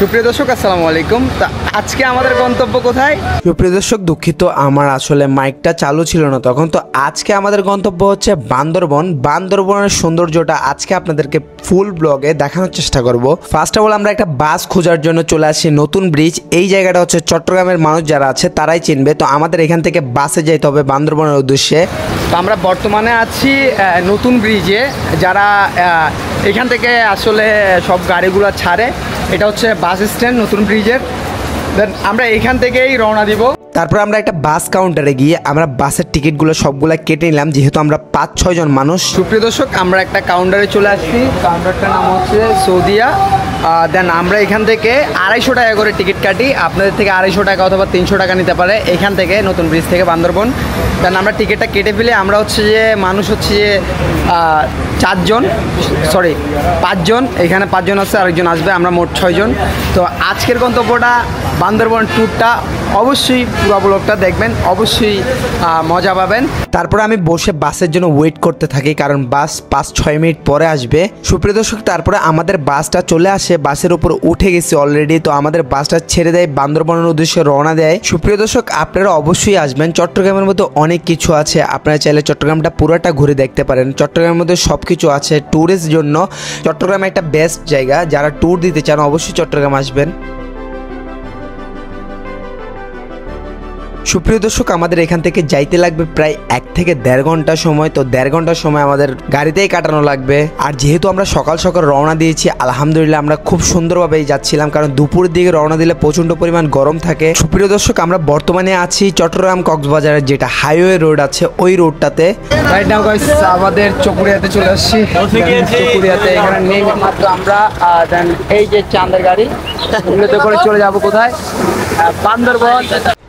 সুপ্রিয় দর্শক আসসালামু আলাইকুম। তা আজকে আমাদের গন্তব্য কোথায়? সুপ্রিয় দর্শক, দুঃখিত আমার আসলে মাইকটা চালু ছিল না তখন। তো আজকে আমাদের গন্তব্য হচ্ছে বান্দরবন। বান্দরবনের সৌন্দর্যটা আজকে আপনাদেরকে ফুল ব্লগে দেখানোর চেষ্টা করব। ফার্স্ট অফ অল আমরা একটা বাস খোঁজার জন্য চলে আসি নতুন ব্রিজ। এই জায়গাটা হচ্ছে চট্টগ্রামের মানুষ যারা আছে তারাই চিনবে। তো আমাদের এখান থেকে বাসে যেতে হবে বান্দরবনের উদ্দেশ্যে। তো আমরা বর্তমানে আছি নতুন ব্রিজে। যারা এখান থেকে আসলে সব গাড়িগুলো ছাড়ে, এটা হচ্ছে বাস স্ট্যান্ড নতুন ব্রিজের। দেন আমরা এখান থেকেই রওনা দিব। তারপর আমরা একটা বাস কাউন্টারে গিয়ে আমরা বাসের টিকিটগুলো সবগুলো কেটে নিলাম, যেহেতু আমরা 5-6 জন মানুষ। সুপ্রিয় দর্শক, আমরা একটা কাউন্টারে চলে আসছি। কাউন্টারটার নাম হচ্ছে সৌদিয়া। দেন আমরা এখান থেকে 250 টাকা করে টিকিট কাটি। আপনাদের থেকে 250 টাকা অথবা 300 টাকা নিতে পারে এখান থেকে, নতুন ব্রিজ থেকে বান্দরবন। দেন আমরা টিকিটটা কেটে ফেলে আমরা হচ্ছে যে মানুষ হচ্ছে যে 5 জন। এখানে 5 জন আছে, আরেকজন আসবে, আমরা মোট 6 জন। তো আজকের গন্তব্যটা বান্দরবন ট্যুরটা অবশ্যই পুরো ব্লগটা দেখবেন, অবশ্যই মজা পাবেন। তারপর আমি বসে বাসের জন্য ওয়েট করতে থাকি, কারণ বাস 5-6 মিনিট পরে আসবে। সুপ্রিয় দর্শক, তারপরে আমাদের বাসটা চলে আসে। বাসের উপর উঠে গেছি অলরেডি। তো আমাদের বাসটা ছেড়ে দেয়, বান্দরবনের উদ্দেশ্যে রওনা দেয়। সুপ্রিয় দর্শক, আপনারা অবশ্যই আসবেন। চট্টগ্রামের মধ্যে অনেক কিছু আছে, আপনারা চাইলে চট্টগ্রামটা পুরোটা ঘুরে দেখতে পারেন। চট্টগ্রামের মধ্যে সব কিছু আছে ট্যুরিস্ট জন্য। চট্টগ্রাম একটা বেস্ট জায়গা, যারা ট্যুর দিতে চান অবশ্যই চট্টগ্রাম আসবেন। সুপ্রিয় দর্শক, আমাদের এখান থেকে যাইতে লাগবে প্রায় 1 থেকে 1.5 ঘন্টা সময়। তো 1.5 ঘন্টার সময় আমাদের গাড়িতেই কাটানো লাগবে। আর যেহেতু আমরা সকাল সকাল রওনা দিয়েছি, আলহামদুলিল্লাহ আমরা খুব সুন্দরভাবেই যাচ্ছিলাম, কারণ দুপুরের দিকে রওনা দিলে প্রচণ্ড পরিমাণ গরম থাকে। সুপ্রিয় দর্শক, আমরা বর্তমানে আছি চট্টগ্রাম কক্সবাজারের যেটা হাইওয়ে রোড আছে ওই রোডটাতে। রাইট নাও গাইস, আমাদের চকুরিয়াতে চলে আসছি। চকুরিয়াতে এখানে নেই মাত্র আমরা। দেন এই যে চাঁদের গাড়ি, এগুলোতে করে চলে যাব কোথায়? বান্দরবন।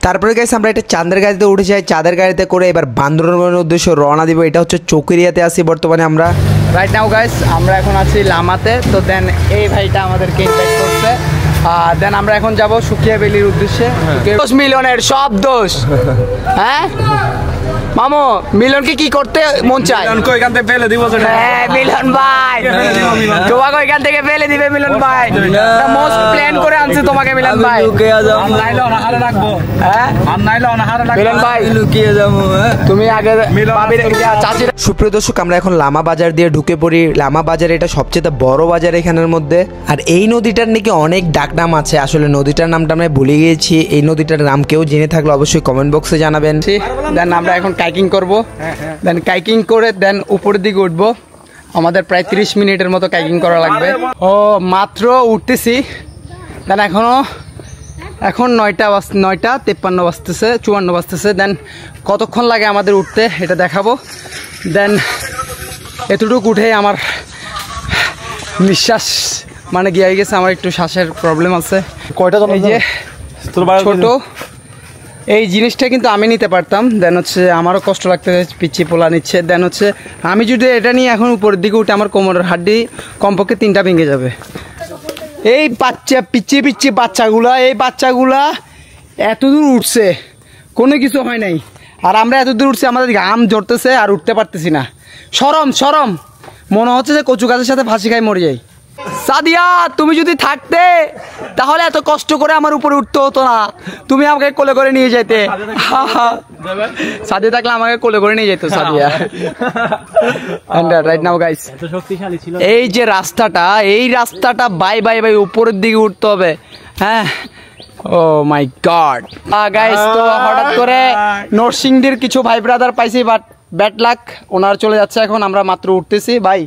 তারপরে গাইস আমরা একটা চাঁদের গাড়িতে উঠে যাই। চাঁদের গাড়িতে করে এবার বান্দরবনের উদ্দেশ্যে রওনা দিব। এটা হচ্ছে চকুরিয়াতে আছি বর্তমানে আমরা। রাইট নাও গাইস, আমরা এখন আছি লামাতে। তো দেন এই ভাইটা আমাদেরকে ইনভাইট করছে। দেন আমরা এখন যাব সুকিয়া ভ্যালির উদ্দেশ্যে। 10 মিলিয়নের সব দোষ। হ্যাঁ মামু, মিলনকে কি করতে মন চায়? মিলনকে এখান থেকে ফেলে দিব। হ্যাঁ মিলন ভাই, তোমাকে এখান থেকে ফেলে দিবে মিলন ভাই। মোস্ট প্ল্যান করে আনছে তোমাকে মিলন ভাই। মিলন ভাই লুকিয়ে যাবো। তুমি আগে চাচি। সুপ্রিয় দর্শক, আমরা এখন লামা বাজার দিয়ে ঢুকে পড়ি। লামা বাজার এটা সবচেয়ে বড় বাজার এখানের মধ্যে। আর এই নদীটার নাকি অনেক ডাকনাম আছে। আসলে নদীটার নামটা আমরা ভুলে গিয়েছি। এই নদীটার নাম কেউ জেনে থাকলে অবশ্যই কমেন্ট বক্সে জানাবেন। দেন আমরা এখন কাইকিং করবো। দেন কাইকিং করে দেন উপরের দিকে উঠবো। আমাদের প্রায় 30 মিনিটের মতো কাইকিং করা লাগবে। ও মাত্র উঠতেছি। দেন এখন 9:53 বাজতেছে, 54 বাজতেছে। দেন কতক্ষণ লাগে আমাদের উঠতে এটা দেখাবো। দেন এতটুকু উঠে আমার নিঃশ্বাস মানে গিয়ে গেছে। আমার একটু শ্বাসের প্রবলেম আছে। এই যে ছোট এই জিনিসটা কিন্তু আমি নিতে পারতাম। দেন হচ্ছে আমারও কষ্ট লাগতে পিচ্ছি পোলা নিচ্ছে। দেন হচ্ছে আমি যদি এটা নিয়ে এখন উপরের দিকে উঠে আমার কোমরের হাড্ডি কমপক্ষে 3টা ভেঙে যাবে। এই পিচ্ছি বাচ্চাগুলা, এই বাচ্চাগুলা এত দূর উঠছে, কোনো কিছু হয় নাই। আর আমরা এত দূর উঠছি, আমাদের ঘাম ঝরতেছে আর উঠতে পারতেছি না। শরম মনে হচ্ছে যে কচু গাছের সাথে ফাঁসি খাই মরে যাই। সাদিয়া, তুমি যদি থাকতে তাহলে এত কষ্ট করে আমার উপরে উঠতে হতো না। তুমি আমাকে কোলে করে নিয়ে যেতে। সাদিয়া থাকলে আমাকে কোলে করে নিয়ে যেত সাদিয়া। রাইট নাও গাইস, এই যে রাস্তাটা, এই রাস্তাটা বাই উপরের দিকে উঠতে হবে। হ্যাঁ, ও মাই গড গাইস। তো হঠাৎ করে নরসিংদীর কিছু ভাই ব্রাদার পাইছি, বাট ব্যাড লাক, ওনার চলে যাচ্ছে এখন। আমরা মাত্র উঠতেছি ভাই,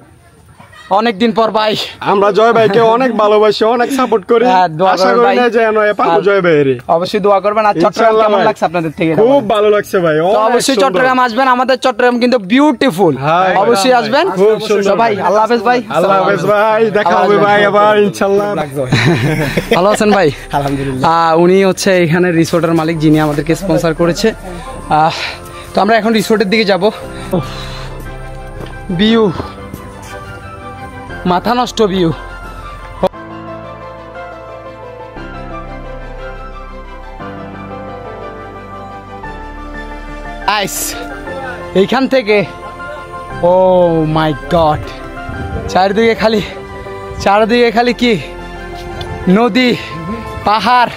অনেকদিন পর ভাই। আমরা জয় ভাইকে অনেক ভালোবাসি, অনেক সাপোর্ট করি। আশা করি না যে পাবো জয় ভাইয়ের। অবশ্যই দোয়া করবেন। আর চট্টগ্রাম কেমন লাগছে আপনাদের থেকে? খুব ভালো লাগছে ভাই। অবশ্যই চট্টগ্রাম আসবেন, আমাদের চট্টগ্রাম কিন্তু বিউটিফুল। অবশ্যই আসবেন। খুব সুন্দর ভাই, আল্লাহ হাফেজ ভাই। আল্লাহ হাফেজ ভাই, দেখা হবে ভাই আবার ইনশাআল্লাহ। ভালো আছেন ভাই? আলহামদুলিল্লাহ। উনি হচ্ছে এখানে রিসোর্টের মালিক, যিনি আমাদেরকে স্পন্সর করেছে। তো আমরা এখন রিসোর্টের দিকে যাব। ভিউ মাথা নষ্ট ভিউ। এইখান থেকে ও মাই গড, চারিদিকে খালি কি নদী, পাহাড়,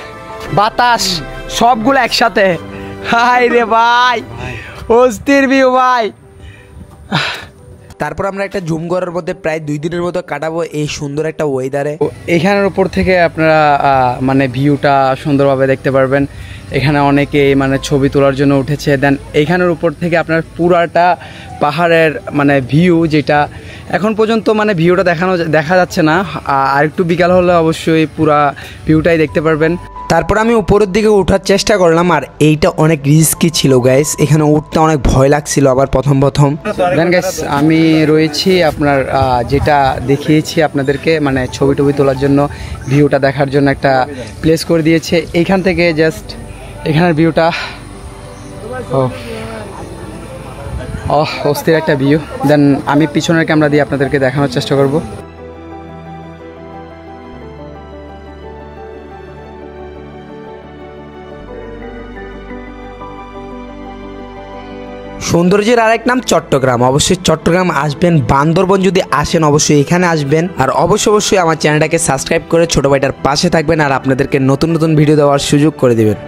বাতাস সবগুলো একসাথে। হাই রে ভাই, অস্থির ভিউ ভাই। তারপর আমরা একটা জুম ঘরের মধ্যে প্রায় 2 দিনের মতো কাটাবো এই সুন্দর একটা ওয়েদারে। এখানের উপর থেকে আপনারা মানে ভিউটা সুন্দরভাবে দেখতে পারবেন। এখানে অনেকে মানে ছবি তোলার জন্য উঠেছে। দেন এইখানের উপর থেকে আপনার পুরাটা পাহাড়ের মানে ভিউ, যেটা এখন পর্যন্ত মানে ভিউটা দেখা যাচ্ছে না, আর একটু বিকাল হলে অবশ্যই পুরা ভিউটাই দেখতে পারবেন। তারপর আমি উপরের দিকে ওঠার চেষ্টা করলাম, আর এইটা অনেক রিস্কি ছিল গাইস, এখানে উঠতে অনেক ভয় লাগছিল আবার প্রথম। দেন গাইস আমি রয়েছি আপনার যেটা দেখিয়েছি আপনাদেরকে, মানে ছবি টবি তোলার জন্য, ভিউটা দেখার জন্য একটা প্লেস করে দিয়েছে। এইখান থেকে জাস্ট এখানের ভিউটা অস্থির একটা ভিউ। দেন আমি পিছনের ক্যামেরা দিয়ে আপনাদেরকে দেখানোর চেষ্টা করব। সৌন্দর্যের আরেক নাম চট্টগ্রাম। অবশ্যই চট্টগ্রাম আসবেন, বান্দরবন যদি আসেন অবশ্যই এখানে আসবেন। আর অবশ্যই আমার চ্যানেলটাকে সাবস্ক্রাইব করে ছোট ভাইটার পাশে থাকবেন, আর আপনাদেরকে নতুন ভিডিও দেওয়ার সুযোগ করে দিবেন।